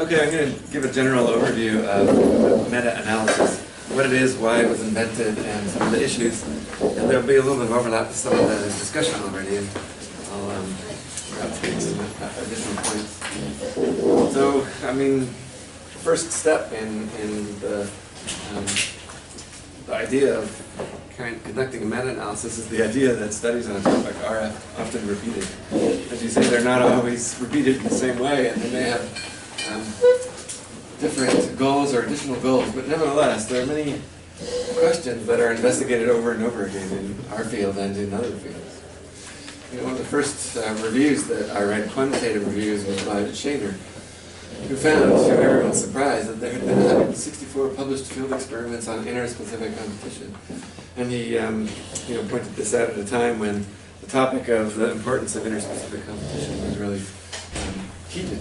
Okay, I'm going to give a general overview of meta-analysis, what it is, why it was invented, and some of the issues. And there'll be a little bit of overlap with some of the discussion already, and I'll perhaps make some additional points. So, I mean, first step in the idea of conducting a meta-analysis is the idea that studies on a topic are often repeated. As you say, they're not always repeated in the same way, and they may have different goals or additional goals, but nevertheless, there are many questions that are investigated over and over again in our field and in other fields. You know, one of the first reviews that I read, quantitative reviews, was by Schluter, who found, to everyone's surprise, that there had been 164 published field experiments on interspecific competition. And he pointed this out at a time when the topic of the importance of interspecific competition was really heated.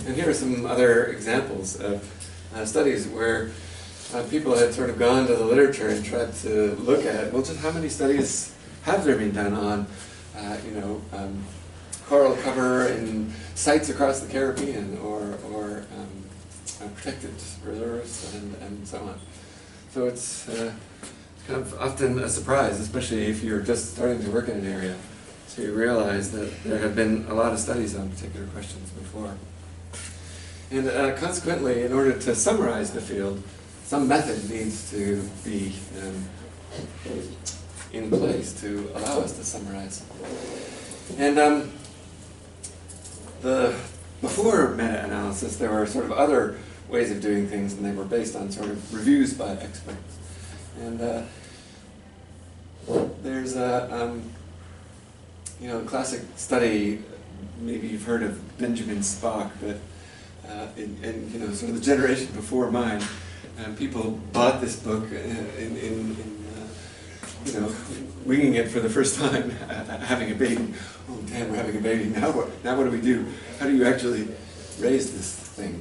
And here are some other examples of studies where people had sort of gone to the literature and tried to look at, well, just how many studies have there been done on, coral cover in sites across the Caribbean or protected reserves and so on. So it's kind of often a surprise, especially if you're just starting to work in an area. So you realize that there have been a lot of studies on particular questions before. And consequently, in order to summarize the field, some method needs to be in place to allow us to summarize. And before meta-analysis, there were sort of other ways of doing things, and they were based on sort of reviews by experts. And there's a classic study, maybe you've heard of Benjamin Spock, but in sort of the generation before mine, people bought this book winging it for the first time, having a baby. Oh damn, we're having a baby. Now what do we do? How do you actually raise this thing?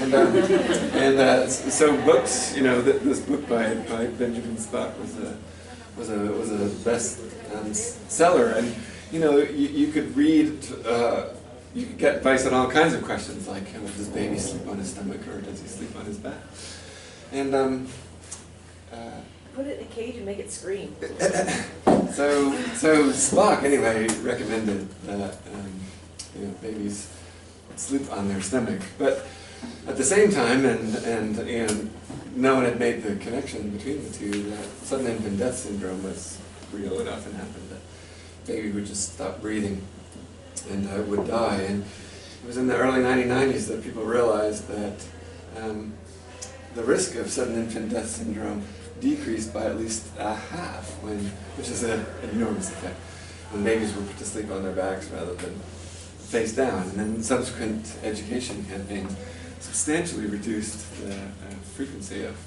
And so books, this book by Benjamin Spock was a best seller, and you could read. You could get advice on all kinds of questions, like does baby sleep on his stomach or does he sleep on his back? And put it in a cage and make it scream. so Spock anyway recommended that babies sleep on their stomach, but at the same time, and no one had made the connection between the two, that sudden infant death syndrome was real. It often happened that baby would just stop breathing and would die. And it was in the early 1990s that people realized that the risk of sudden infant death syndrome decreased by at least a half, which is an enormous effect, when babies were put to sleep on their backs rather than face down. And then subsequent education campaigns substantially reduced the frequency of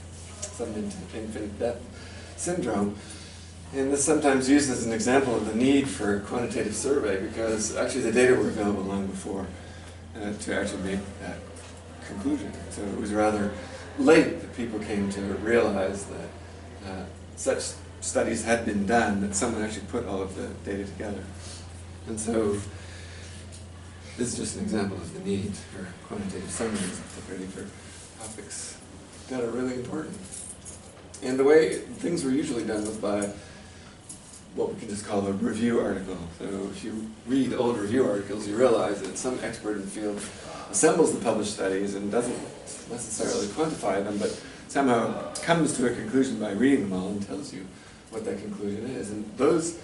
sudden infant death syndrome. And this is sometimes used as an example of the need for a quantitative survey, because actually the data were available long before to actually make that conclusion. So it was rather late that people came to realize that such studies had been done, that someone actually put all of the data together. And so this is just an example of the need for quantitative summaries, particularly for topics that are really important. And the way things were usually done was by what we can just call a review article. So if you read old review articles, you realize that some expert in the field assembles the published studies and doesn't necessarily quantify them, but somehow comes to a conclusion by reading them all and tells you what that conclusion is. And those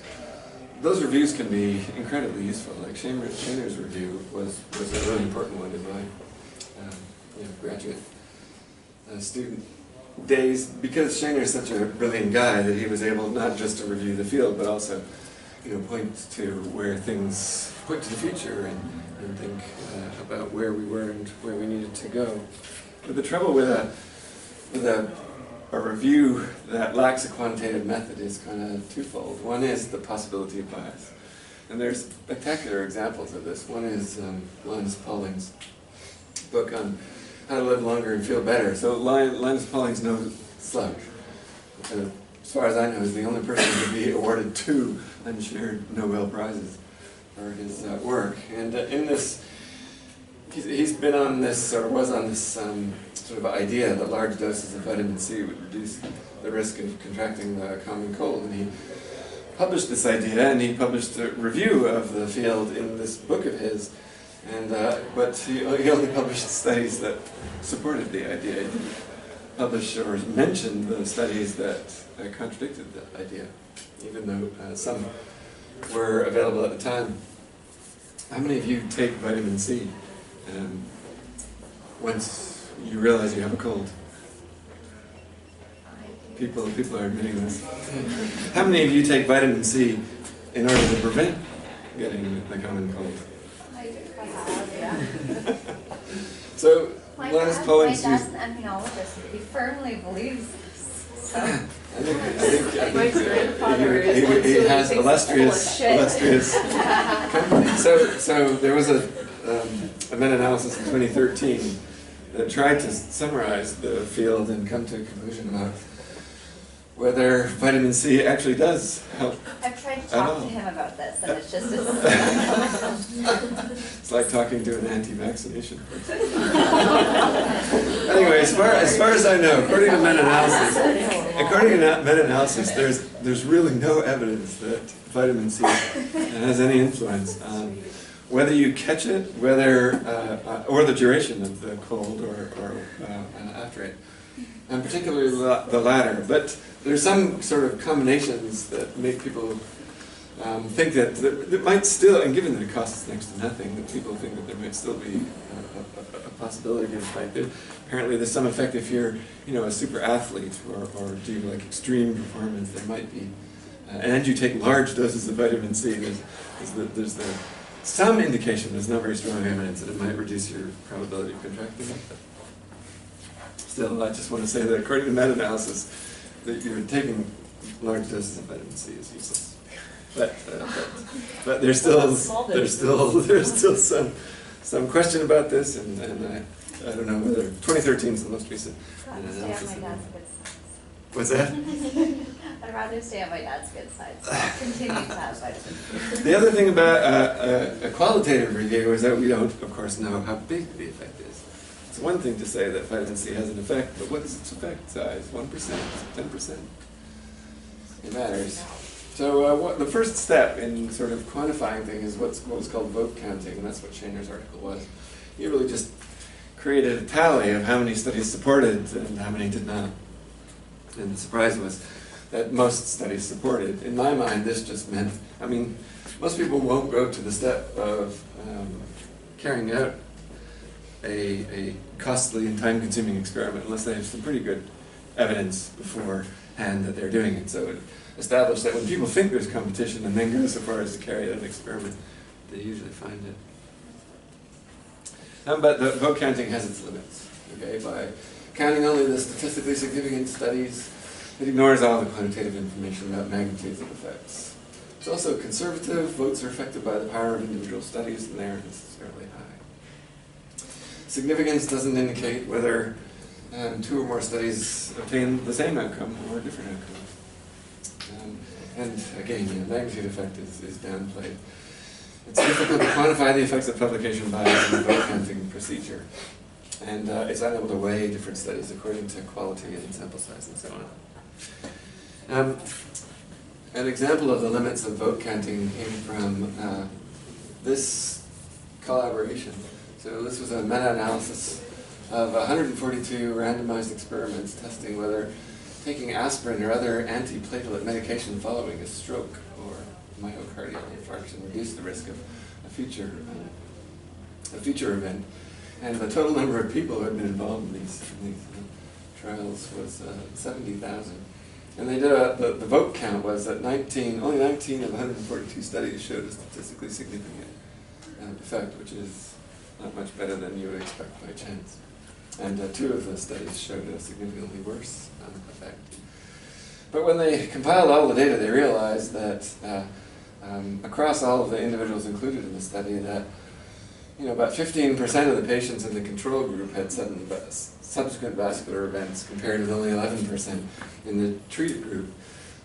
reviews can be incredibly useful. Like Schluter's review was a really important one in my graduate student days, because Schluter is such a brilliant guy that he was able not just to review the field, but also point to where things point to the future and think about where we were and where we needed to go. But the trouble with a review that lacks a quantitative method is kind of twofold. One is the possibility of bias, and there's spectacular examples of this. One is Linus Pauling's book on how to live longer and feel better. So Linus Pauling's no slouch. As far as I know, is the only person to be awarded 2 unshared Nobel Prizes for his work. And in this he's been on this, or was on this sort of idea that large doses of vitamin C would reduce the risk of contracting the common cold, and he published this idea, and he published a review of the field in this book of his, and but he only published studies that supported the idea. He didn't publish or mention the studies that contradicted the idea, even though some were available at the time. How many of you take vitamin C once you realize you have a cold? People are admitting this. How many of you take vitamin C in order to prevent getting the common cold? I have, yeah. So, My Linus dad's Paulink's an immunologist. He firmly believes this. So. I think My grandfather is one, he so has he thinks illustrious company. So there was a meta-analysis in 2013 that tried to summarize the field and come to a conclusion about whether vitamin C actually does help. I've tried to talk to him about this, and it's just It's like talking to an anti-vaccination person. Anyway, as far as I know, according to meta-analysis, there's really no evidence that vitamin C has any influence on whether you catch it, whether or the duration of the cold or after it, and particularly the latter. But there's some sort of combinations that make people think that there might still, and given that it costs next to nothing, that people think that there might still be a possibility of fight. Apparently there's some effect if you're, a super athlete or do like extreme performance, there might be. And you take large doses of vitamin C, there's some indication, there's not very strong evidence that it might reduce your probability of contracting it. Still, I just want to say that according to meta-analysis, that you're taking large doses of vitamin C is useless. But there's still some question about this, and I don't know whether 2013 is the most recent analysis. What's that? I'd rather stay on my dad's good side, so I'll continue to have vitamin C. The other thing about a qualitative review is that we don't, of course, know how big the effect is. It's one thing to say that vitamin C has an effect, but what is its effect size? 1%? 10%? It matters. So the first step in sort of quantifying things is what was called vote counting, and that's what Shaner's article was. He really just created a tally of how many studies supported and how many did not. And the surprise was that most studies supported. In my mind, this just meant, most people won't go to the step of carrying out a costly and time-consuming experiment unless they have some pretty good evidence beforehand that they're doing it. So it established that when people think there's competition and then go so far as to carry out an experiment, they usually find it. But the vote counting has its limits. Okay, by counting only the statistically significant studies, it ignores all the quantitative information about magnitudes of effects. It's also conservative. Votes are affected by the power of individual studies, and they aren't necessarily high. Significance doesn't indicate whether two or more studies obtain the same outcome or a different outcome. And again, magnitude effect is downplayed. It's difficult to quantify the effects of publication bias in the vote counting procedure. And it's unable to weigh different studies according to quality and sample size and so on. An example of the limits of vote counting came from this collaboration. So this was a meta-analysis of 142 randomized experiments testing whether taking aspirin or other antiplatelet medication following a stroke or myocardial infarction reduced the risk of a future event. And the total number of people who had been involved in these trials was 70,000. And they did the vote count was that only 19 of 142 studies showed a statistically significant effect, which is not much better than you would expect by chance. And 2 of the studies showed a significantly worse effect. But when they compiled all the data, they realized that across all of the individuals included in the study, that about 15% of the patients in the control group had subsequent vascular events, compared with only 11% in the treated group.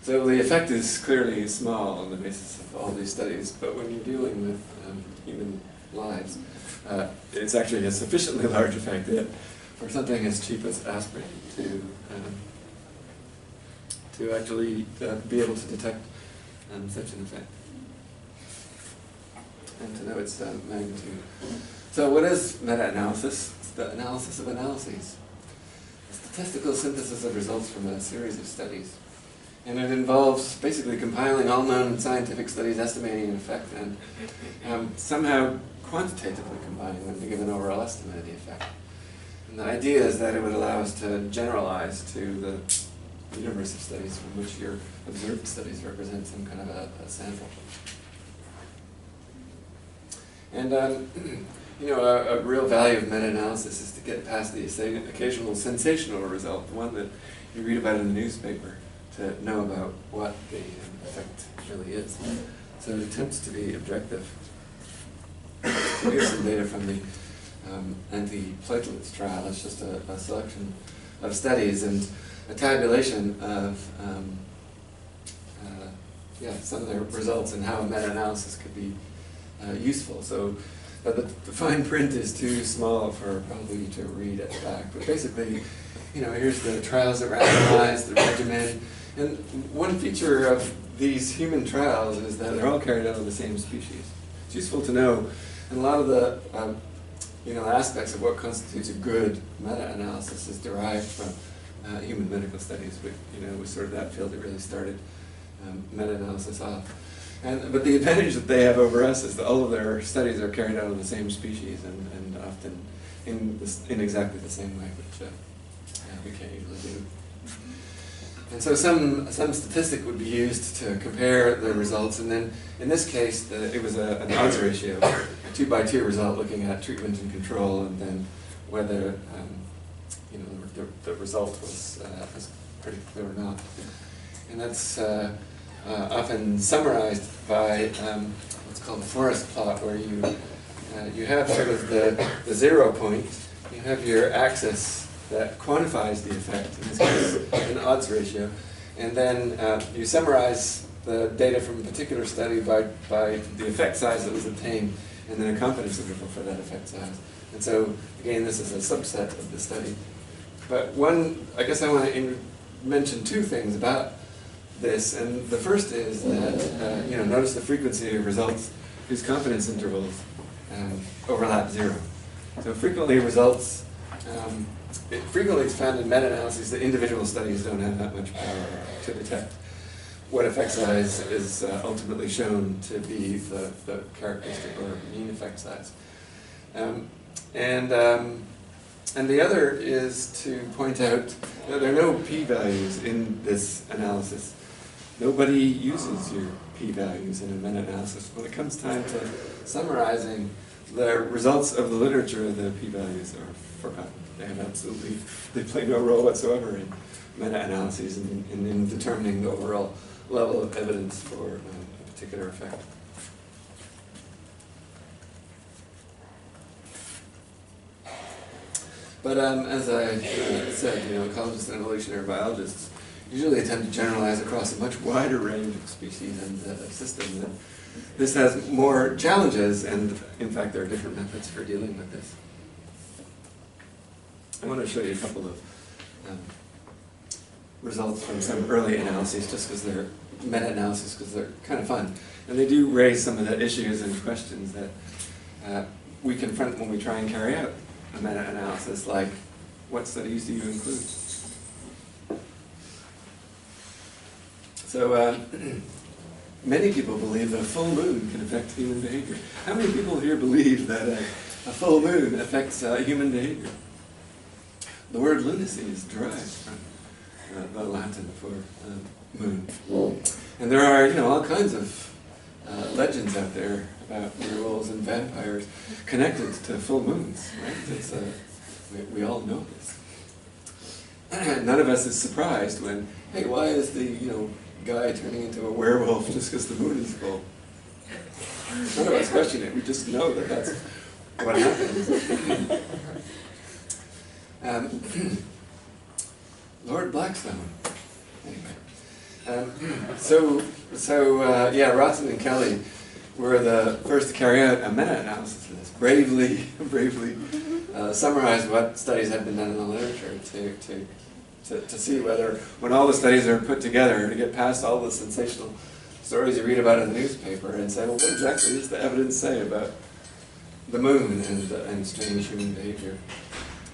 So the effect is clearly small on the basis of all these studies, but when you're dealing with human lives. It's actually a sufficiently large effect that for something as cheap as aspirin to actually be able to detect such an effect and to know its magnitude. So what is meta-analysis? It's the analysis of analyses. A statistical synthesis of results from a series of studies. And it involves basically compiling all known scientific studies, estimating an effect, and somehow quantitatively combining them to give an overall estimate of the effect. And the idea is that it would allow us to generalize to the universe of studies from which your observed studies represent some kind of a sample. And a real value of meta-analysis is to get past the occasional sensational result, the one that you read about in the newspaper, to know about what the effect really is. So it attempts to be objective. Here's some data from the anti-platelets trial. It's just a selection of studies and a tabulation of some of their results and how a meta-analysis could be useful. So the fine print is too small for probably to read at the back. But basically, here's the trials that randomized, the regimen. And one feature of these human trials is that they're all carried out on the same species. It's useful to know, and a lot of the aspects of what constitutes a good meta-analysis is derived from human medical studies, which was sort of that field that really started meta-analysis off. But the advantage that they have over us is that all of their studies are carried out on the same species and often in exactly the same way, which we can't usually do. And so some statistic would be used to compare the results, and then in this case it was an odds ratio, a 2-by-2 result looking at treatment and control, and then whether the result was predictable or not. And that's often summarized by what's called the forest plot, where you have sort of the 0 point, you have your axis that quantifies the effect, in this case an odds ratio, and then you summarize the data from a particular study by the effect size that was obtained, and then a confidence interval for that effect size. And so, again, this is a subset of the study. But I guess I want to mention two things about this, and the first is that, notice the frequency of results whose confidence intervals overlap 0. So frequently results, frequently it's found in meta-analyses that individual studies don't have that much power to detect what effect size is ultimately shown to be the characteristic or mean effect size. And the other is to point out that there are no p-values in this analysis. Nobody uses your p-values in a meta-analysis. When it comes time to summarizing the results of the literature, the p-values are forgotten. They play no role whatsoever in meta-analyses and in determining the overall level of evidence for a particular effect. But as I said, ecologists and evolutionary biologists usually attempt to generalize across a much wider range of species and systems. And this has more challenges, and in fact there are different methods for dealing with this. I want to show you a couple of results from some early analyses, just because they're meta-analysis, because they're kind of fun. And they do raise some of the issues and questions that we confront when we try and carry out a meta-analysis, like what studies do you include? So many people believe that a full moon can affect human behavior. How many people here believe that a full moon affects human behavior? The word lunacy is derived from the Latin for moon. And there are, all kinds of legends out there about werewolves and vampires connected to full moons, right? It's, we all know this. None of us is surprised when, hey, why is the, guy turning into a werewolf just because the moon is full? None of us question it. We just know that that's what happens. Lord Blackstone. Anyway. Rotten and Kelly were the first to carry out a meta-analysis of this, bravely summarize what studies had been done in the literature to see whether, when all the studies are put together, to get past all the sensational stories you read about in the newspaper and say, well, what exactly does the evidence say about the moon and strange human behavior?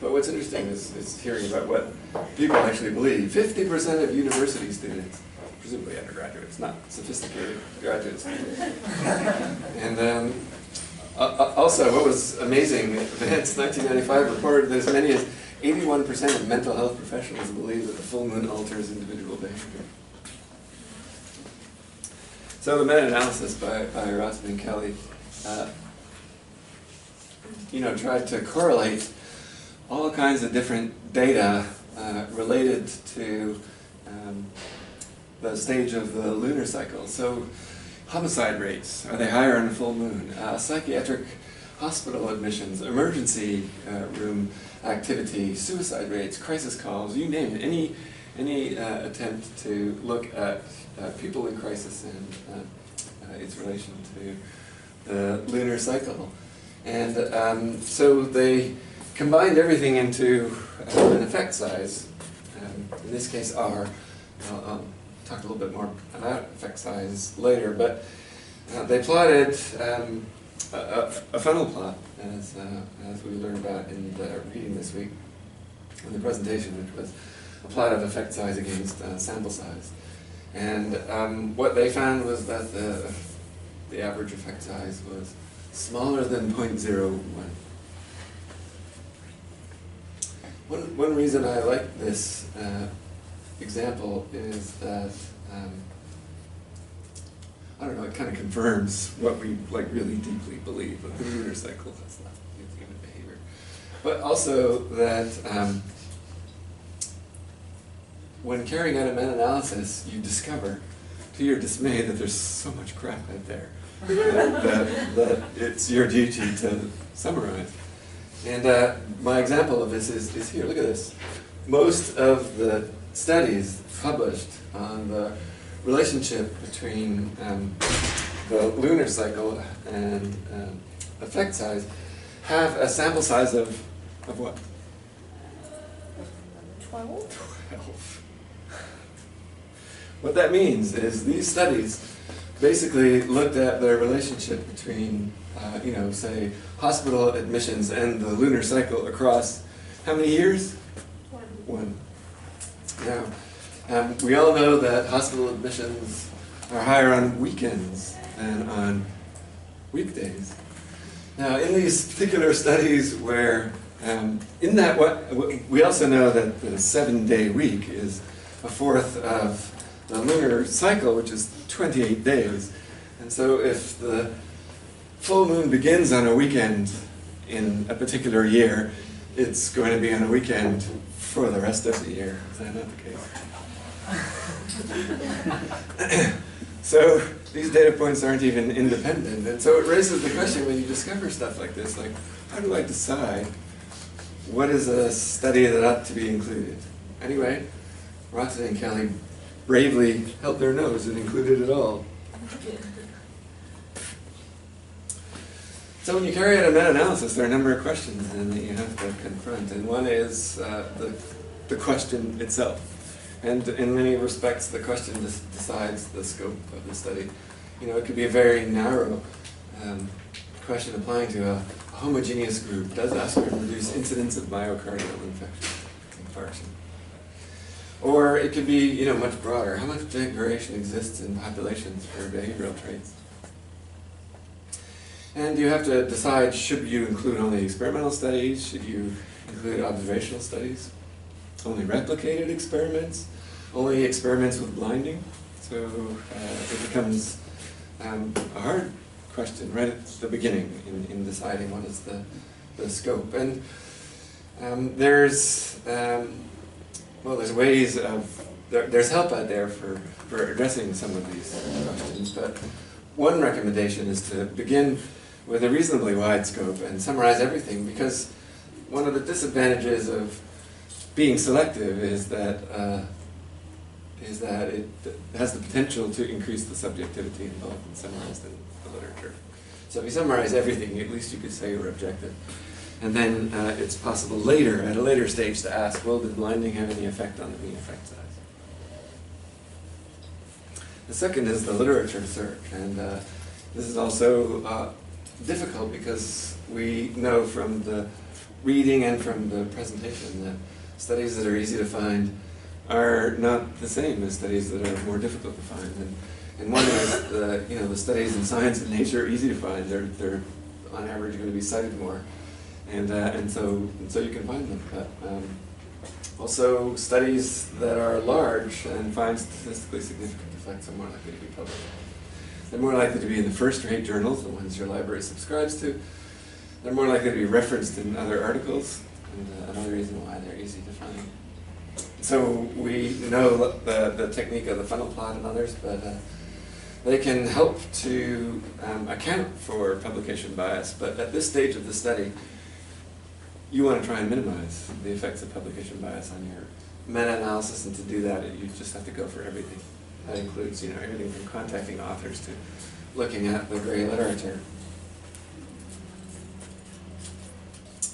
But what's interesting is hearing about what people actually believe. 50% of university students, presumably undergraduates, not sophisticated graduates. And also, what was amazing, Advanced 1995 reported that as many as 81% of mental health professionals believe that the full moon alters individual behavior. So the meta-analysis by Rossman and Kelly, tried to correlate all kinds of different data related to the stage of the lunar cycle. So homicide rates, are they higher on the full moon? Psychiatric hospital admissions, emergency room activity, suicide rates, crisis calls, you name it. Any attempt to look at people in crisis and its relation to the lunar cycle. And so they combined everything into an effect size, in this case R. I'll talk a little bit more about effect size later, but they plotted a funnel plot, as we learned about in the reading this week, in the presentation, which was a plot of effect size against sample size. And what they found was that the average effect size was smaller than 0.01. One reason I like this example is that, I don't know, it kind of confirms what we really deeply believe, that the lunar cycle has not human behavior. But also that when carrying out a meta-analysis, you discover, to your dismay, that there's so much crap out there that it's your duty to summarize. And my example of this is here. Look at this. Most of the studies published on the relationship between the lunar cycle and effect size have a sample size of what? 12? 12. What that means is these studies basically looked at the relationship between, say, hospital admissions and the lunar cycle across how many years? One. Now, we all know that hospital admissions are higher on weekends than on weekdays. Now, in these particular studies where, we also know that the 7-day week is a fourth of the lunar cycle, which is 28 days. And so if the full moon begins on a weekend in a particular year, it's going to be on a weekend for the rest of the year. Is that not the case? So these data points aren't even independent. And so it raises the question when you discover stuff like this, like, how do I decide what is a study that ought to be included? Anyway, Roxanne and Kelly bravely held their nose and included it all. So when you carry out a meta-analysis, there are a number of questions that you have to confront, and one is the question itself. And in many respects, the question decides the scope of the study. It could be a very narrow question applying to a homogeneous group. Does aspirin reduce incidence of myocardial infarction? Or it could be, much broader. How much variation exists in populations for behavioral traits? And you have to decide, should you include only experimental studies? Should you include observational studies? Only replicated experiments? Only experiments with blinding? So it becomes a hard question right at the beginning in deciding what is the scope. And there's ways of, there's help out there for addressing some of these questions, but one recommendation is to begin with a reasonably wide scope and summarize everything, because one of the disadvantages of being selective is that is that it has the potential to increase the subjectivity involved and summarized in the literature. So if you summarize everything, at least you could say you're objective. And then it's possible later, at a later stage, to ask, well, did blinding have any effect on the mean effect size? The second is the literature search, and this is also difficult because we know from the reading and from the presentation that studies that are easy to find are not the same as studies that are more difficult to find. And one is the studies in science and nature are easy to find. They're on average going to be cited more, and so you can find them. But also studies that are large and find statistically significant effects are more likely to be published. They're more likely to be in the first-rate journals, the ones your library subscribes to. They're more likely to be referenced in other articles, and another reason why they're easy to find. So we know the technique of the funnel plot and others, but they can help to account for publication bias. But at this stage of the study, you want to try and minimize the effects of publication bias on your meta-analysis, and to do that, you just have to go for everything. That includes, everything from contacting authors to looking at the gray literature.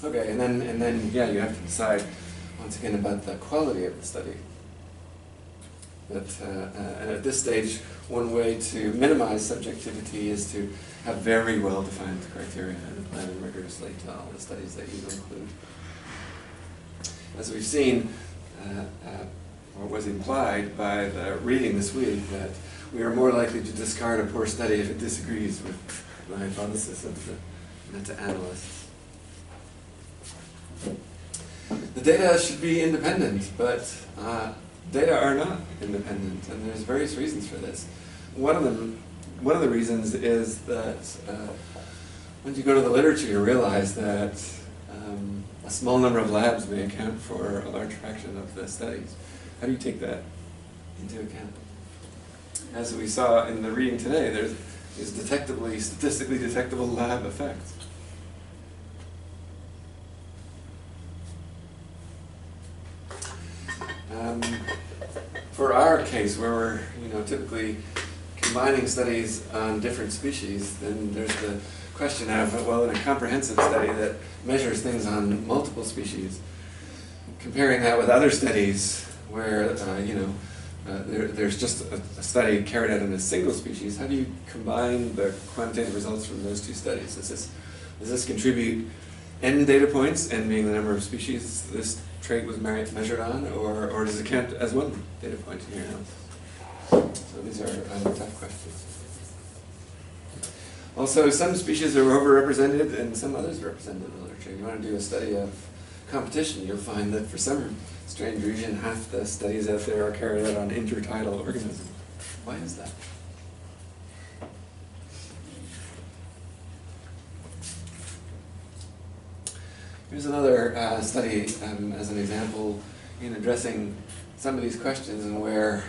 Okay, and then you have to decide once again about the quality of the study. And at this stage, one way to minimize subjectivity is to have very well-defined criteria and apply them rigorously to all the studies that you include. As we've seen, or was implied by the reading this week, that we are more likely to discard a poor study if it disagrees with the hypothesis of the meta-analysts. The data should be independent, but data are not independent, and there's various reasons for this. One of the reasons is that when you go to the literature, you realize that a small number of labs may account for a large fraction of the studies. How do you take that into account? As we saw in the reading today, there's statistically detectable lab effects. For our case, where we're typically combining studies on different species, then there's the question of, well, in a comprehensive study that measures things on multiple species, comparing that with other studies where there's just a study carried out in a single species, how do you combine the quantitative results from those two studies? Does this contribute n data points, n being the number of species this trait was measured on, or does it count as one data point in your analysis? So these are tough questions. Also, some species are overrepresented and some others are represented in the literature. If you want to do a study of competition, you'll find that for some strange reason, half the studies out there are carried out on intertidal organisms. Why is that? Here's another study as an example in addressing some of these questions, and where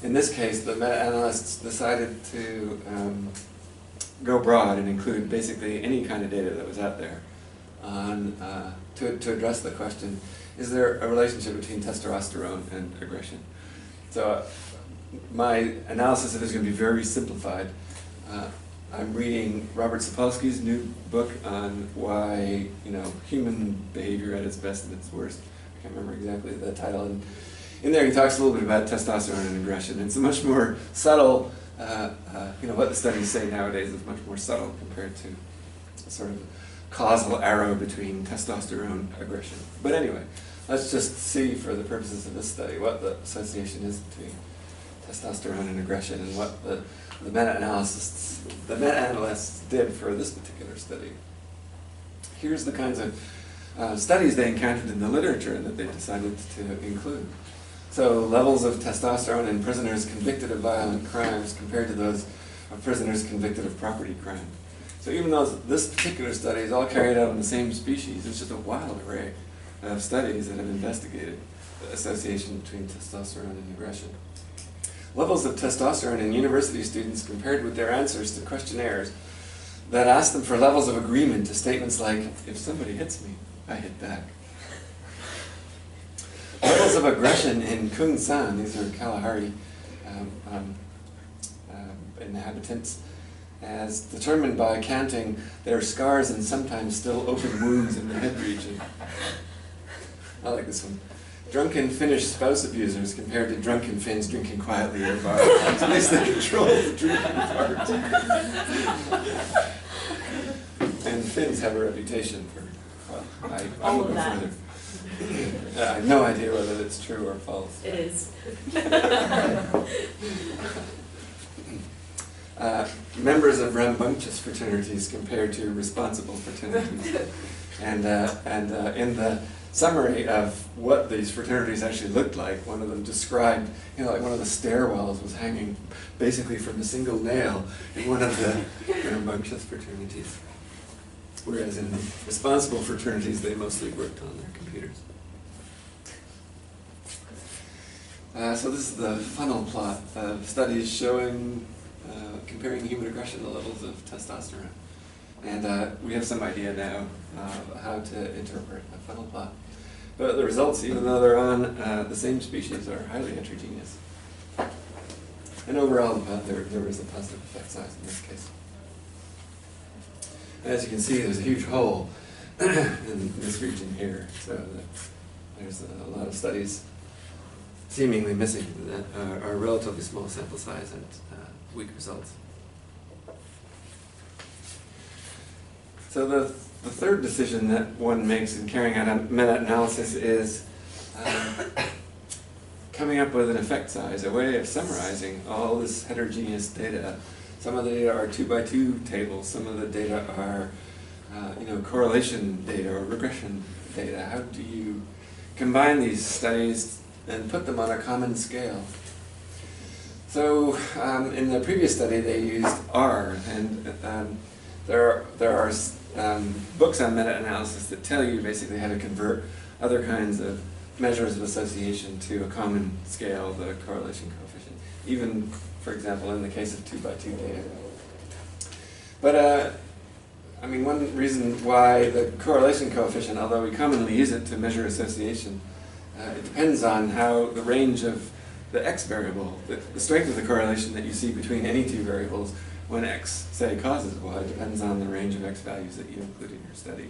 in this case the meta-analysts decided to go broad and include basically any kind of data that was out there to address the question: is there a relationship between testosterone and aggression? So my analysis of it is going to be very simplified. I'm reading Robert Sapolsky's new book on why human behavior at its best and its worst. I can't remember exactly the title. And in there he talks a little bit about testosterone and aggression. It's a much more subtle, what the studies say nowadays is much more subtle compared to a sort of causal arrow between testosterone and aggression. But anyway, let's just see for the purposes of this study what the association is between testosterone and aggression and what the meta-analysts did for this particular study. Here's the kinds of studies they encountered in the literature that they decided to include. So levels of testosterone in prisoners convicted of violent crimes compared to those of prisoners convicted of property crime. So even though this particular study is all carried out on the same species, it's just a wild array of studies that have investigated the association between testosterone and aggression. Levels of testosterone in university students compared with their answers to questionnaires that asked them for levels of agreement to statements like, if somebody hits me, I hit back. Levels of aggression in Kung San, these are Kalahari inhabitants, as determined by counting their scars and sometimes still open wounds in the head region. I like this one. Drunken Finnish spouse abusers compared to drunken Finns drinking quietly in a bar. At least they control the drinking part. And Finns have a reputation for, well, I will go further. I have no idea whether it's true or false. It is. Members of rambunctious fraternities compared to responsible fraternities. And in the summary of what these fraternities actually looked like, one of them described, like one of the stairwells was hanging basically from a single nail in one of the rambunctious fraternities. Whereas in the responsible fraternities, they mostly worked on their computers. So this is the funnel plot of studies showing, comparing human aggression to levels of testosterone. And we have some idea now of how to interpret a funnel plot. But the results, even though they're on the same species, are highly heterogeneous. And overall, there was a positive effect size in this case. And as you can see, there's a huge hole in this region here. So there's a lot of studies seemingly missing that are relatively small sample size and weak results. So the third decision that one makes in carrying out a meta-analysis is coming up with an effect size, a way of summarizing all this heterogeneous data. Some of the data are 2x2 tables, some of the data are correlation data or regression data. How do you combine these studies and put them on a common scale? So in the previous study they used R, and there are books on meta-analysis that tell you basically how to convert other kinds of measures of association to a common scale, the correlation coefficient, even, for example, in the case of 2x2 data. But one reason why the correlation coefficient, although we commonly use it to measure association, it depends on how the range of the x variable, the strength of the correlation that you see between any two variables when x, say, causes y, depends on the range of x values that you include in your study.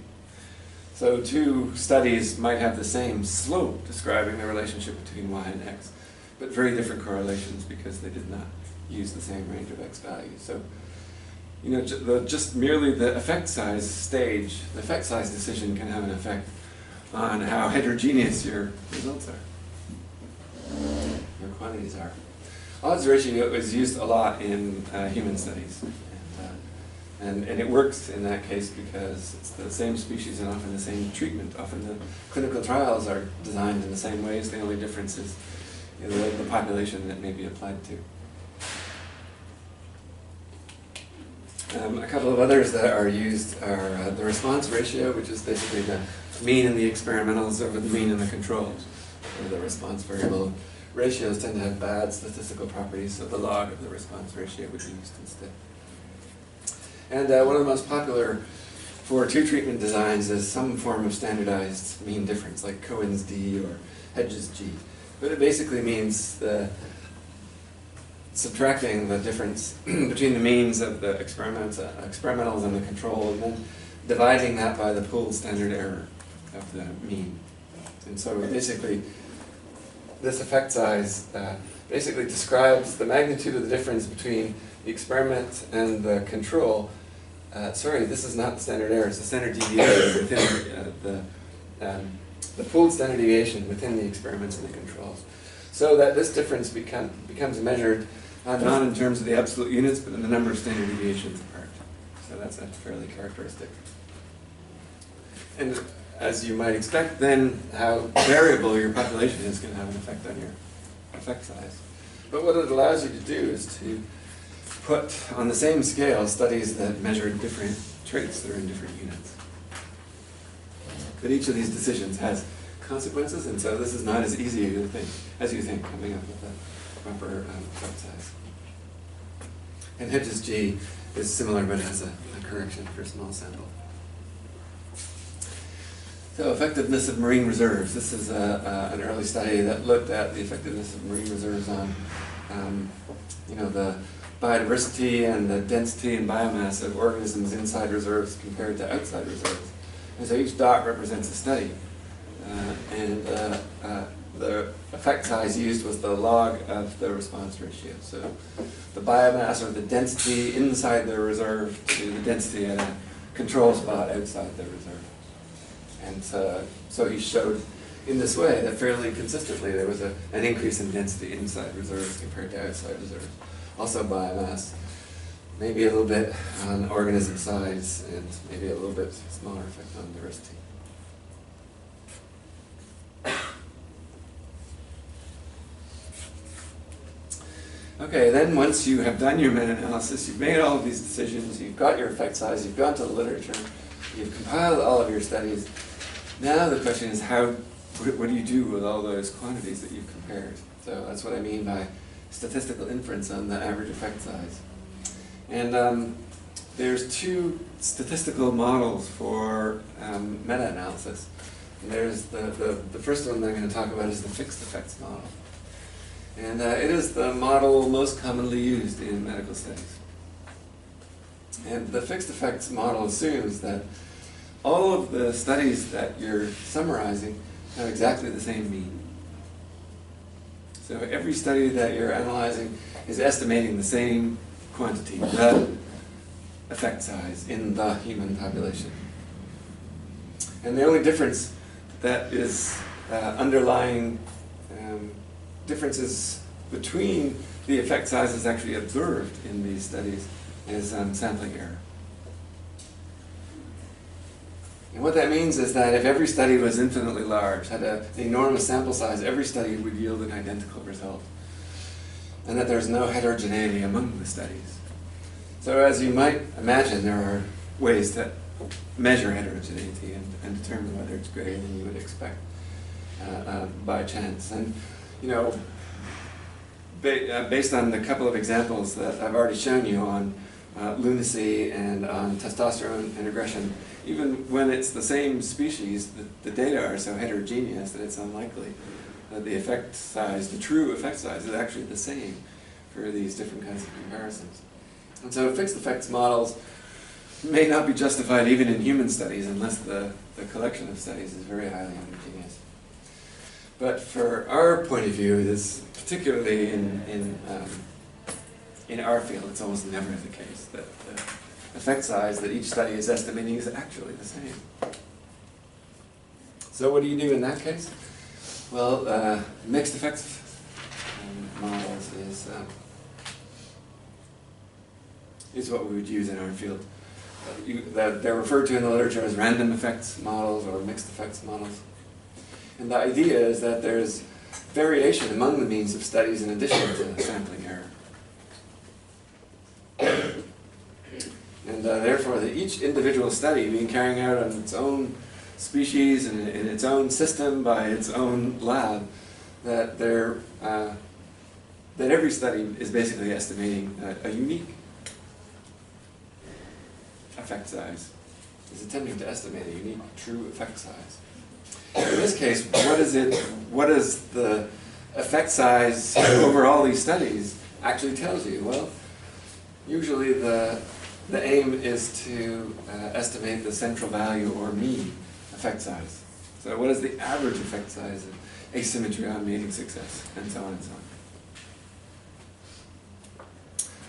So two studies might have the same slope describing the relationship between y and x, but very different correlations because they did not use the same range of x values. So, just merely the effect size stage, the effect size decision can have an effect on how heterogeneous your results are, your quantities are. Odds ratio is used a lot in human studies, and it works in that case because it's the same species and often the same treatment. Often the clinical trials are designed in the same ways. The only difference is the population that may be applied to. A couple of others that are used are the response ratio, which is basically the mean in the experimentals over the mean in the controls, or the response variable. Ratios tend to have bad statistical properties, so the log of the response ratio would be used instead. And one of the most popular for two treatment designs is some form of standardized mean difference, like Cohen's D or Hedges G. But it basically means subtracting the difference between the means of the experimentals and the control, and then dividing that by the pooled standard error of the mean. And so basically, this effect size basically describes the magnitude of the difference between the experiment and the control. Sorry, this is not the standard error, it's the standard deviation within the pooled standard deviation within the experiments and the controls. So that this difference becomes measured not in terms of the absolute units, but in the number of standard deviations apart. So that's fairly characteristic. And as you might expect, then how variable your population is going to have an effect on your effect size. But what it allows you to do is to put on the same scale studies that measure different traits that are in different units. But each of these decisions has consequences, and so this is not as easy as you think coming up with a proper effect size. And Hedges G is similar, but has a correction for a small sample. So effectiveness of marine reserves. This is an early study that looked at the effectiveness of marine reserves on the biodiversity and the density and biomass of organisms inside reserves compared to outside reserves. And so each dot represents a study. The effect size used was the log of the response ratio. So the biomass or the density inside the reserve to the density at a control spot outside the reserve. And so he showed in this way that fairly consistently there was an increase in density inside reserves compared to outside reserves. Also biomass, maybe a little bit on organism size and maybe a little bit smaller effect on diversity. Okay, then once you have done your meta-analysis, you've made all of these decisions, you've got your effect size, you've gone to the literature, you've compiled all of your studies. Now the question is what do you do with all those quantities that you've compared? So that's what I mean by statistical inference on the average effect size. And there's two statistical models for meta-analysis. And there's the first one that I'm going to talk about is the fixed effects model. And it is the model most commonly used in medical studies. And the fixed effects model assumes that all of the studies that you're summarizing have exactly the same mean. So every study that you're analyzing is estimating the same quantity, the effect size in the human population. And the only difference that is underlying differences between the effect sizes actually observed in these studies is sampling error. And what that means is that if every study was infinitely large, had an enormous sample size, every study would yield an identical result. And that there's no heterogeneity among the studies. So as you might imagine, there are ways to measure heterogeneity and determine whether it's greater than you would expect by chance. And based on the couple of examples that I've already shown you on lunacy and on testosterone and aggression, even when it's the same species, the data are so heterogeneous that it's unlikely that the effect size, the true effect size, is actually the same for these different kinds of comparisons. And so fixed effects models may not be justified even in human studies unless the collection of studies is very highly homogeneous. But for our point of view, this particularly in our field, it's almost never the case that the effect size that each study is estimating is actually the same. So what do you do in that case? Well, mixed effects models is what we would use in our field. They're referred to in the literature as random effects models or mixed effects models. And the idea is that there's variation among the means of studies in addition to sampling error. And therefore, each individual study being carried out on its own species and in its own system by its own lab, that every study is basically estimating a unique effect size. Is attempting to estimate a unique true effect size. In this case, what does the effect size over all these studies actually tells you? Well, usually the aim is to estimate the central value or mean effect size. So what is the average effect size of asymmetry on mating success, and so on and so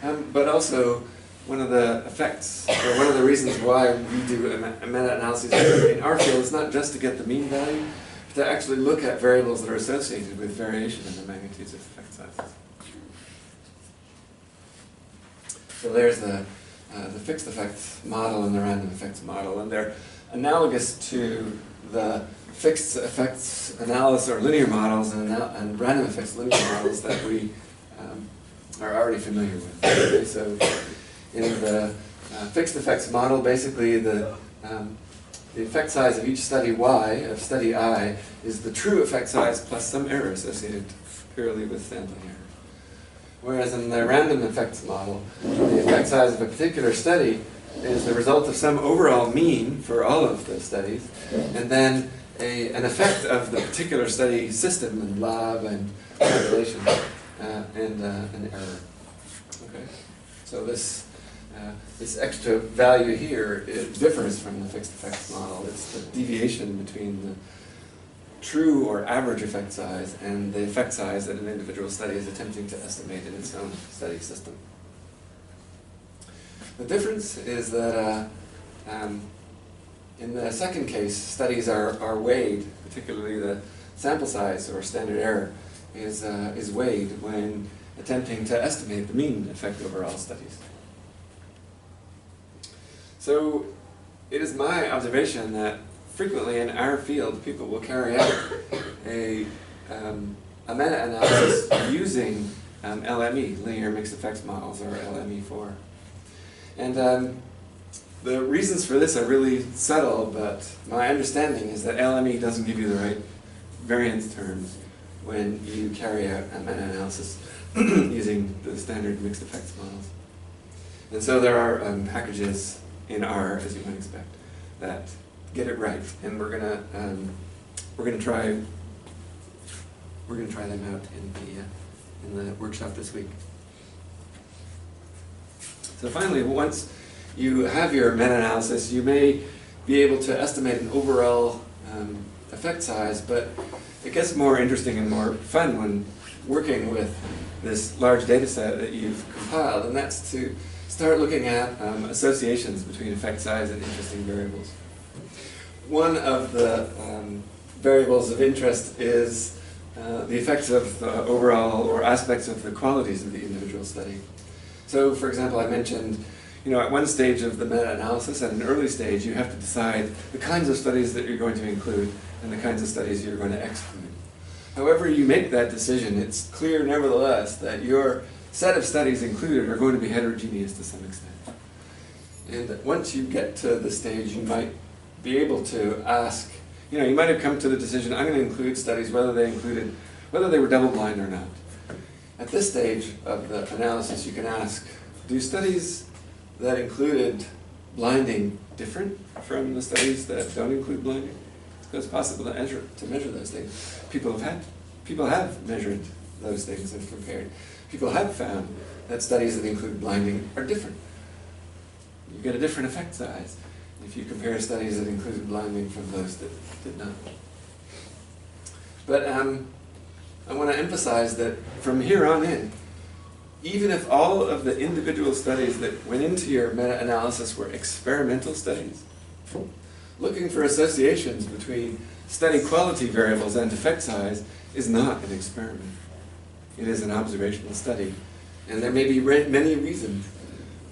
on. But also, one of the effects, or one of the reasons why we do a meta-analysis in our field is not just to get the mean value, but to actually look at variables that are associated with variation in the magnitudes of effect sizes. So there's the fixed effects model and the random effects model, and they're analogous to the fixed effects analysis or linear models and random effects linear models that we are already familiar with. Okay, so in the fixed effects model, basically the effect size of each study Y, of study I, is the true effect size plus some error associated purely with sampling error. Whereas in the random effects model, the effect size of a particular study is the result of some overall mean for all of the studies, and then an effect of the particular study system and lab and population and an error. Okay, so this extra value here, it differs from the fixed effects model. It's the deviation between the true or average effect size and the effect size that an individual study is attempting to estimate in its own study system. The difference is that in the second case, studies are weighed, particularly the sample size or standard error is weighed when attempting to estimate the mean effect over all studies. So it is my observation that frequently in our field, people will carry out a meta-analysis using LME, linear mixed effects models, or LME4. And the reasons for this are really subtle, but my understanding is that LME doesn't give you the right variance terms when you carry out a meta-analysis using the standard mixed effects models. And so there are packages in R, as you might expect, that get it right, and we're gonna try them out in the workshop this week. So finally, once you have your meta-analysis, you may be able to estimate an overall effect size, but it gets more interesting and more fun when working with this large data set that you've compiled, and that's to start looking at associations between effect size and interesting variables. One of the variables of interest is the effects of the overall or aspects of the qualities of the individual study. So, for example, I mentioned, at one stage of the meta-analysis, at an early stage, you have to decide the kinds of studies that you're going to include and the kinds of studies you're going to exclude. However you make that decision, it's clear, nevertheless, that your set of studies included are going to be heterogeneous to some extent. And once you get to the stage, you might be able to ask, you might have come to the decision, I'm going to include studies whether they were double-blind or not. At this stage of the analysis, you can ask, do studies that included blinding different from the studies that don't include blinding? It's possible to measure those things. People have measured those things and compared. People have found that studies that include blinding are different. You get a different effect size if you compare studies that included blinding from those that did not. But I want to emphasize that from here on in, even if all of the individual studies that went into your meta-analysis were experimental studies, looking for associations between study quality variables and effect size is not an experiment. It is an observational study. And there may be many reasons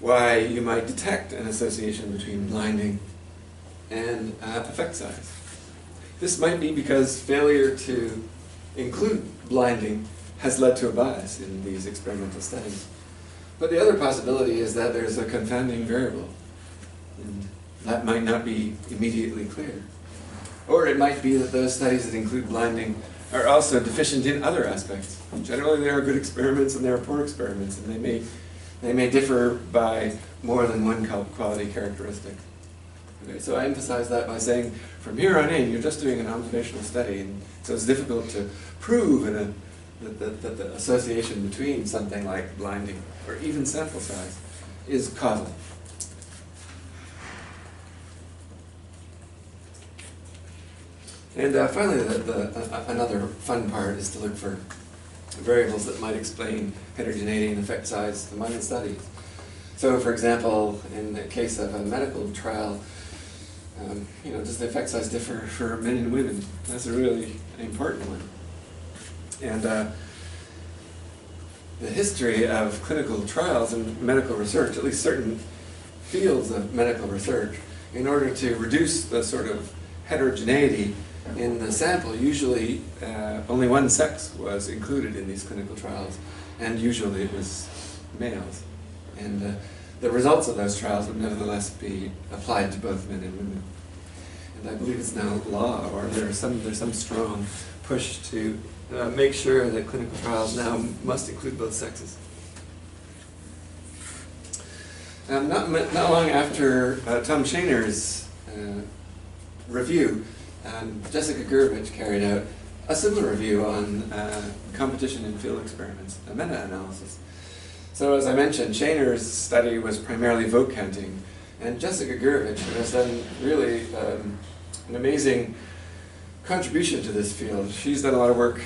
why you might detect an association between blinding and effect size. This might be because failure to include blinding has led to a bias in these experimental studies. But the other possibility is that there's a confounding variable, and that might not be immediately clear. Or it might be that those studies that include blinding are also deficient in other aspects. Generally, there are good experiments and there are poor experiments, and they may differ by more than one quality characteristic. Okay, so I emphasize that by saying, from here on in, you're just doing an observational study, and so it's difficult to prove that the association between something like blinding or even sample size is causal. And finally, another fun part is to look for variables that might explain heterogeneity and effect size among the studies. So, for example, in the case of a medical trial, does the effect size differ for men and women? That's a really important one. And the history of clinical trials and medical research, at least certain fields of medical research, in order to reduce the sort of heterogeneity in the sample, usually only one sex was included in these clinical trials, and usually it was males. And the results of those trials would nevertheless be applied to both men and women. And I believe it's now law, or there's some strong push to make sure that clinical trials now must include both sexes. Not long after Tom Shainer's review, Jessica Gurevich carried out a similar review on competition in field experiments, a meta-analysis. So as I mentioned, Shainer's study was primarily vote counting, and Jessica Gurevich has done really an amazing contribution to this field. She's done a lot of work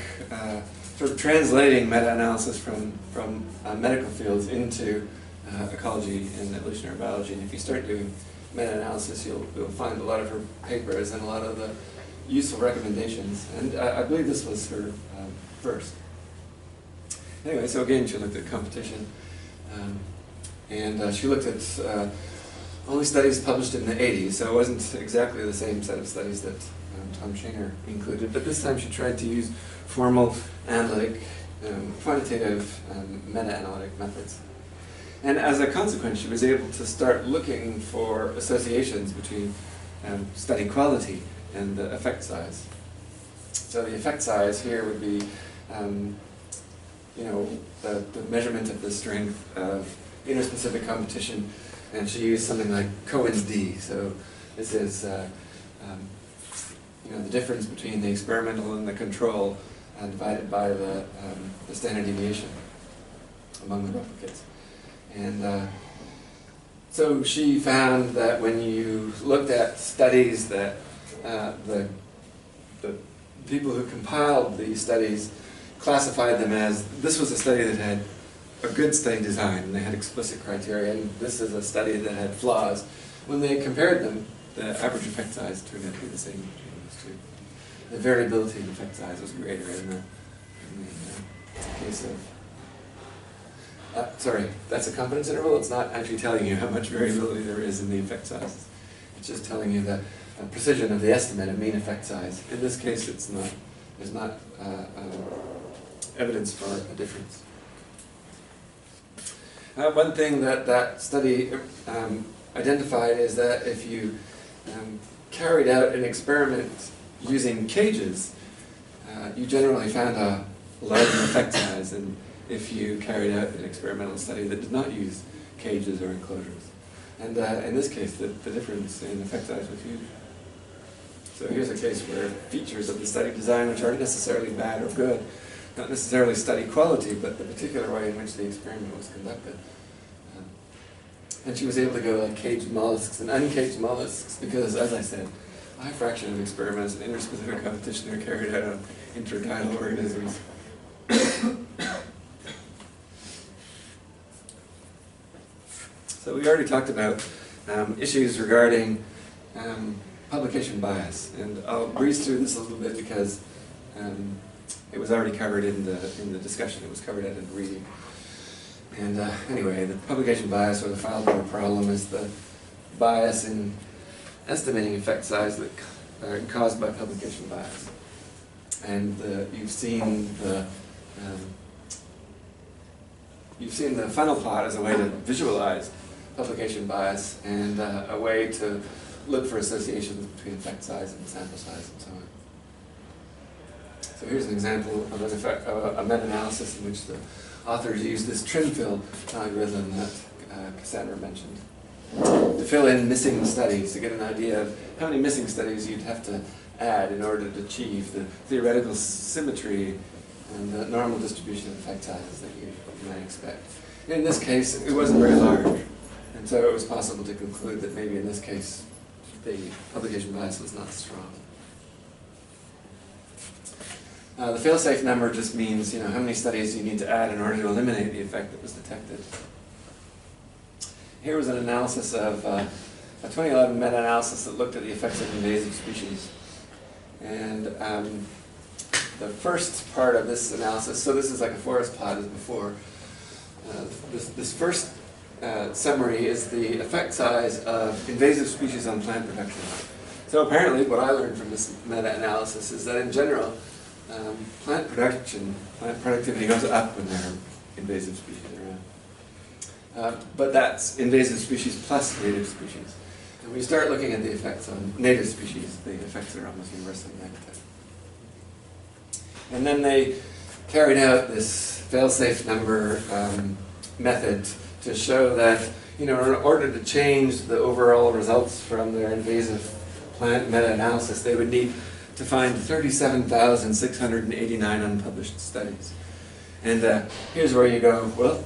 sort of translating meta-analysis from medical fields into ecology and evolutionary biology. And if you start doing meta-analysis, you'll find a lot of her papers and a lot of the useful recommendations. And I believe this was her first. Anyway, so again, she looked at competition. And she looked at only studies published in the 80s, so it wasn't exactly the same set of studies that Tom Shainer included, but this time she tried to use formal, analytic, quantitative, meta-analytic methods. And as a consequence, she was able to start looking for associations between study quality and the effect size. So the effect size here would be the measurement of the strength of interspecific competition, and she used something like Cohen's d. So this is the difference between the experimental and the control divided by the standard deviation among the replicates. And so she found that when you looked at studies that the people who compiled these studies classified them as, this was a study that had a good study design, and they had explicit criteria, and this is a study that had flaws. When they compared them, the average effect size turned out to be the same between those two. The variability in effect size was greater in the case of... sorry, that's a confidence interval. It's not actually telling you how much variability there is in the effect size. It's just telling you the precision of the estimate of mean effect size. In this case, it's not. There's not evidence for a difference. One thing that study identified is that if you carried out an experiment using cages, you generally found a larger effect size than if you carried out an experimental study that did not use cages or enclosures. And in this case, the difference in effect size was huge. So here's a case where features of the study design, which aren't necessarily bad or good, not necessarily study quality, but the particular way in which the experiment was conducted. And she was able to go like caged mollusks and uncaged mollusks because, as I said, a high fraction of experiments in interspecific competition are carried out on interdictyl organisms. So we already talked about issues regarding publication bias, and I'll breeze through this a little bit because it was already covered in the discussion. It was covered at a reading. And anyway, the publication bias or the file door problem is the bias in estimating effect size that caused by publication bias. And you've seen the funnel plot as a way to visualize publication bias and a way to look for associations between effect size and sample size and so on. So here's an example of a meta-analysis in which the authors used this trim fill algorithm that Cassandra mentioned to fill in missing studies, to get an idea of how many missing studies you'd have to add in order to achieve the theoretical symmetry and the normal distribution of effect sizes that you might expect. In this case, it wasn't very large, and so it was possible to conclude that maybe in this case the publication bias was not strong. The fail-safe number just means how many studies you need to add in order to eliminate the effect that was detected. Here was an analysis of a 2011 meta-analysis that looked at the effects of invasive species. And the first part of this analysis, so this is like a forest plot as before. This first summary is the effect size of invasive species on plant production. So apparently what I learned from this meta-analysis is that in general, plant productivity goes up when there are invasive species around. But that's invasive species plus native species. And when you start looking at the effects on native species, the effects are almost universally negative. And then they carried out this fail-safe number method to show that in order to change the overall results from their invasive plant meta-analysis, they would need to find 37,689 unpublished studies. And here's where you go, well,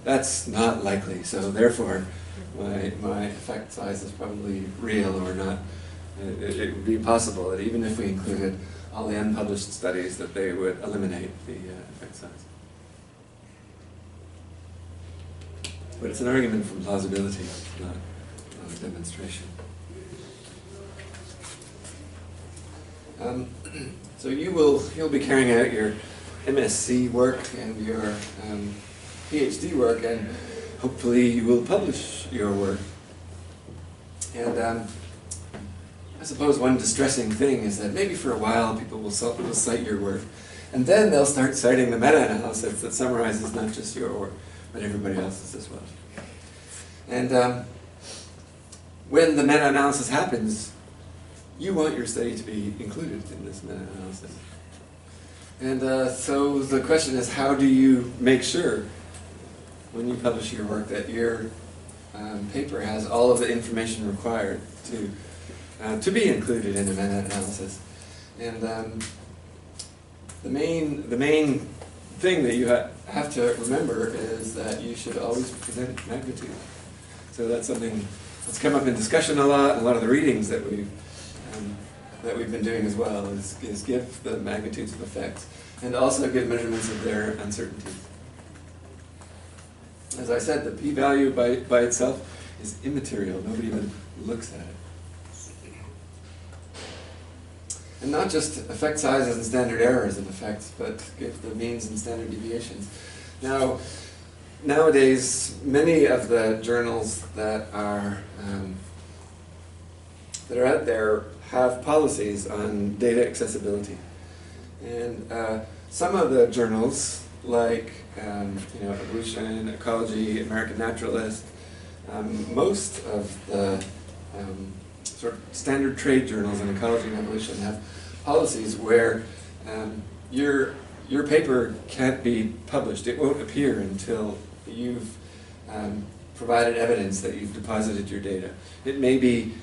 that's not likely, so therefore my effect size is probably real or not. It would be possible that even if we included all the unpublished studies that they would eliminate the effect size. But it's an argument from plausibility, not a demonstration. So you'll be carrying out your MSc work and your PhD work, and hopefully you will publish your work. And I suppose one distressing thing is that maybe for a while people will cite your work, and then they'll start citing the meta-analysis that summarizes not just your work, but everybody else's as well. And when the meta-analysis happens, you want your study to be included in this meta-analysis. And so the question is, how do you make sure, when you publish your work, that your paper has all of the information required to be included in a meta-analysis? And the main thing that you have to remember is that you should always present magnitude. So that's something that's come up in discussion a lot of the readings that we've been doing as well, is give the magnitudes of effects, and also give measurements of their uncertainties. As I said, the p-value by itself is immaterial. Nobody even looks at it. And not just effect sizes and standard errors of effects, but give the means and standard deviations. Now, nowadays, many of the journals that are out there have policies on data accessibility. And some of the journals, like Evolution, Ecology, American Naturalist, most of the sort of standard trade journals in ecology and evolution have policies where your paper can't be published. It won't appear until you've provided evidence that you've deposited your data. It may be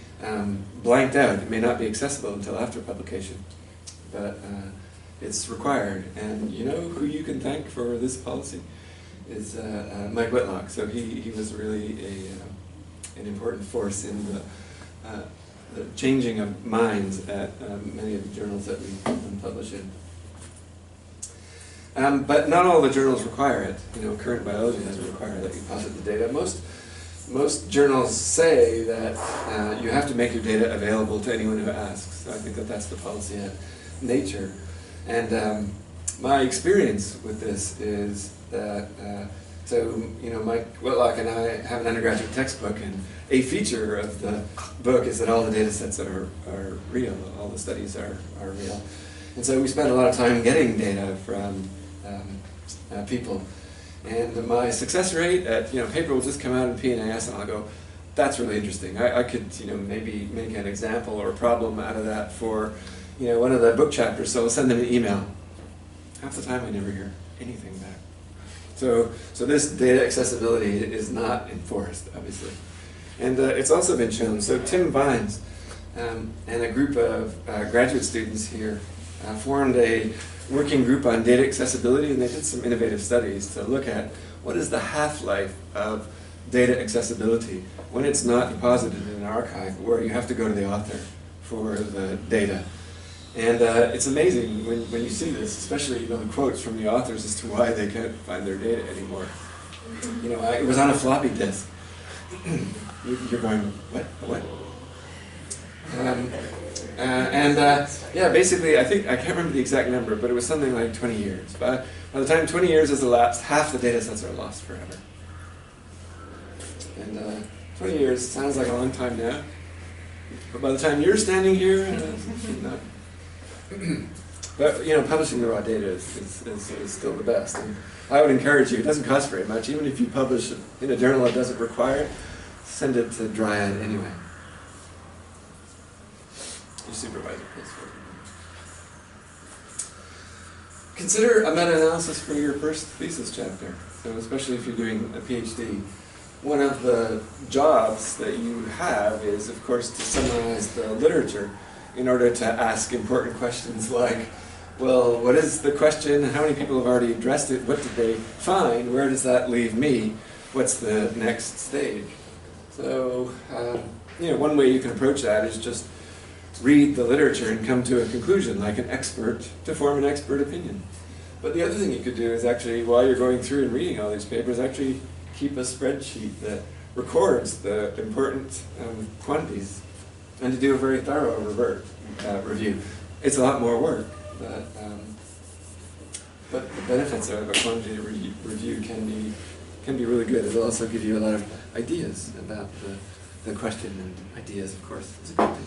blanked out. It may not be accessible until after publication, but it's required. And you know who you can thank for this policy is Mike Whitlock. So he was really an important force in the changing of minds at many of the journals that we publish in. But not all the journals require it. Current Biology doesn't require that you deposit the data. Most journals say that you have to make your data available to anyone who asks. So I think that that's the policy at Nature. And my experience with this is that, Mike Whitlock and I have an undergraduate textbook, and a feature of the book is that all the data sets are real, all the studies are real. And so we spend a lot of time getting data from people. And my success rate at, paper will just come out in PNAS and I'll go, that's really interesting. I could, maybe make an example or a problem out of that for, one of the book chapters, so I'll send them an email. Half the time I never hear anything back. So this data accessibility is not enforced, obviously. And it's also been shown. So Tim Vines and a group of graduate students here formed a working group on data accessibility, and they did some innovative studies to look at what is the half-life of data accessibility when it's not deposited in an archive where you have to go to the author for the data. And it's amazing when you see this, especially the quotes from the authors as to why they can't find their data anymore. It was on a floppy disk. You're going, what? Yeah, basically, I can't remember the exact number, but it was something like 20 years. By the time 20 years has elapsed, half the data sets are lost forever. And 20 years sounds like a long time now, but by the time you're standing here, not. But publishing the raw data is still the best. And I would encourage you. It doesn't cost very much, even if you publish in a journal that doesn't require it. Send it to Dryad anyway. Your supervisor pays for it. Consider a meta-analysis for your first thesis chapter. So especially if you're doing a PhD. one of the jobs that you have is, of course, to summarize the literature in order to ask important questions like, well, what is the question? How many people have already addressed it? What did they find? Where does that leave me? What's the next stage? So, one way you can approach that is just read the literature and come to a conclusion, like an expert, to form an expert opinion. But the other thing you could do is actually, while you're going through and reading all these papers, actually keep a spreadsheet that records the important quantities, and to do a very thorough review. It's a lot more work, but the benefits of a quantitative review can be really good. It'll also give you a lot of ideas about the question, and ideas, of course, is a good thing.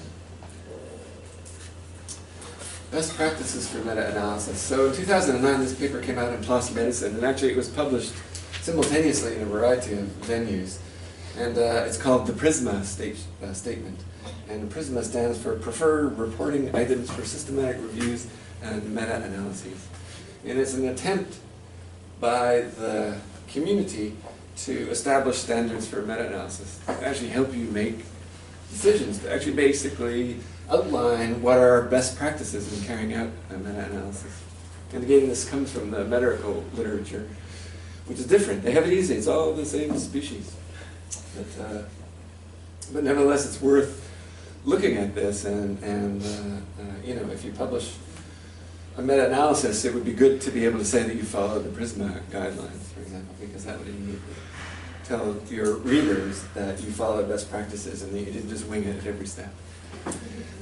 Best practices for meta-analysis. So in 2009, this paper came out in PLOS Medicine, and actually it was published simultaneously in a variety of venues. And it's called the PRISMA statement. And PRISMA stands for Preferred Reporting Items for Systematic Reviews and Meta-Analyses. And it's an attempt by the community to establish standards for meta-analysis, to actually help you make decisions, to actually basically outline what are best practices in carrying out a meta-analysis. And again, this comes from the medical literature, which is different. They have it easy. It's all the same species. But nevertheless, it's worth looking at this, and if you publish a meta-analysis, it would be good to be able to say that you follow the PRISMA guidelines, for example, because that would immediately tell your readers that you follow best practices and that you didn't just wing it at every step.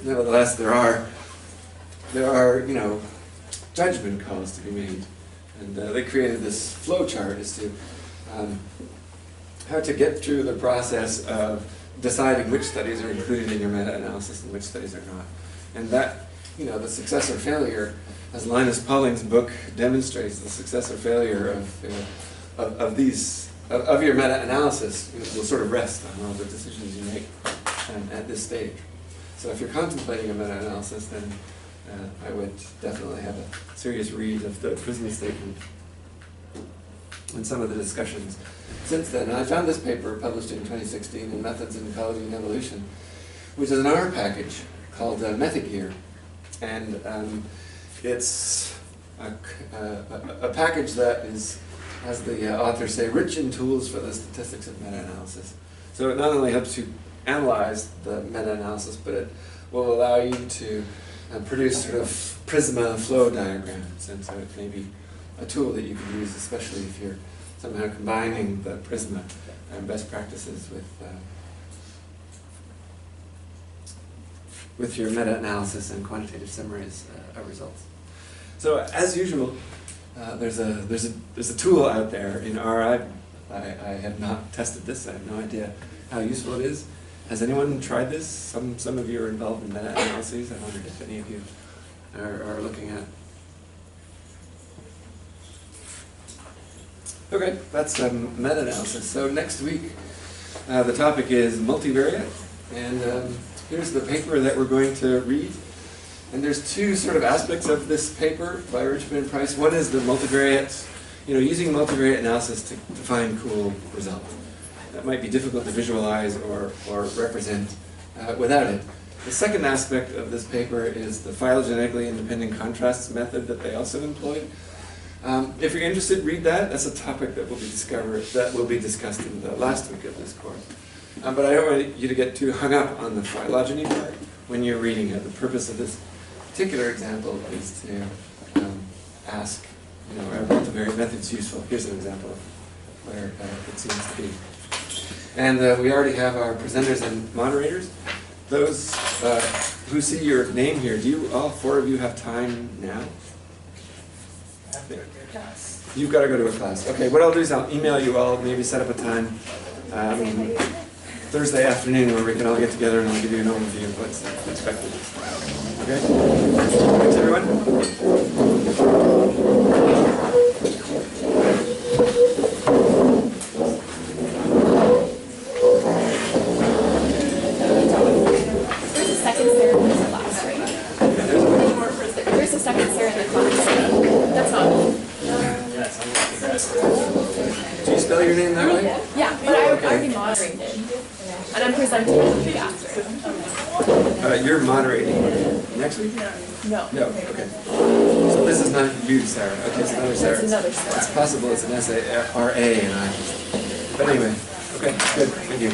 Nevertheless, there are judgment calls to be made, and they created this flow chart as to how to get through the process of deciding which studies are included in your meta-analysis and which studies are not. And that, the success or failure, as Linus Pauling's book demonstrates, the success or failure of your meta-analysis will sort of rest on all the decisions you make at this stage. So if you're contemplating a meta-analysis, then I would definitely have a serious read of the PRISMA statement and some of the discussions since then. And I found this paper published in 2016 in Methods in Ecology and Evolution, which is an R package called Method Gear. And it's a package that is, as the authors say, rich in tools for the statistics of meta-analysis. So it not only helps you analyze the meta-analysis, but it will allow you to produce sort of PRISMA flow diagrams. And so it may be a tool that you can use, especially if you're somehow combining the PRISMA and best practices with your meta-analysis and quantitative summaries of results. So as usual, there's a tool out there in R. I have not tested this. I have no idea how useful it is. Has anyone tried this? Some of you are involved in meta-analyses. I wondered if any of you are looking at. Okay, that's meta-analysis. So next week, the topic is multivariate, and here's the paper that we're going to read. And there's two sort of aspects of this paper by Richmond and Price. One is the multivariate, using multivariate analysis to find cool results. That might be difficult to visualize or represent without it. The second aspect of this paper is the phylogenetically independent contrasts method that they also employed. If you're interested, read that. That's a topic that will be discussed in the last week of this course. But I don't want you to get too hung up on the phylogeny part when you're reading it. The purpose of this particular example is to ask, are multivariate methods useful? Here's an example of where it seems to be. And we already have our presenters and moderators. Those who see your name here, do all four of you have time now? You've got to go to a class. Okay, what I'll do is I'll email you all, maybe set up a time Thursday afternoon where we can all get together and I'll give you an overview of what's expected. Okay? Thanks, everyone. That's all. Do you spell your name that way? Yeah, but I already moderated, and I'm presenting the week after. You're moderating next week? No. No, okay. So this is not you, Sarah. Okay, it's another Sarah. It's another Sarah. It's possible it's an SARA and I. But anyway, okay, good. Thank you.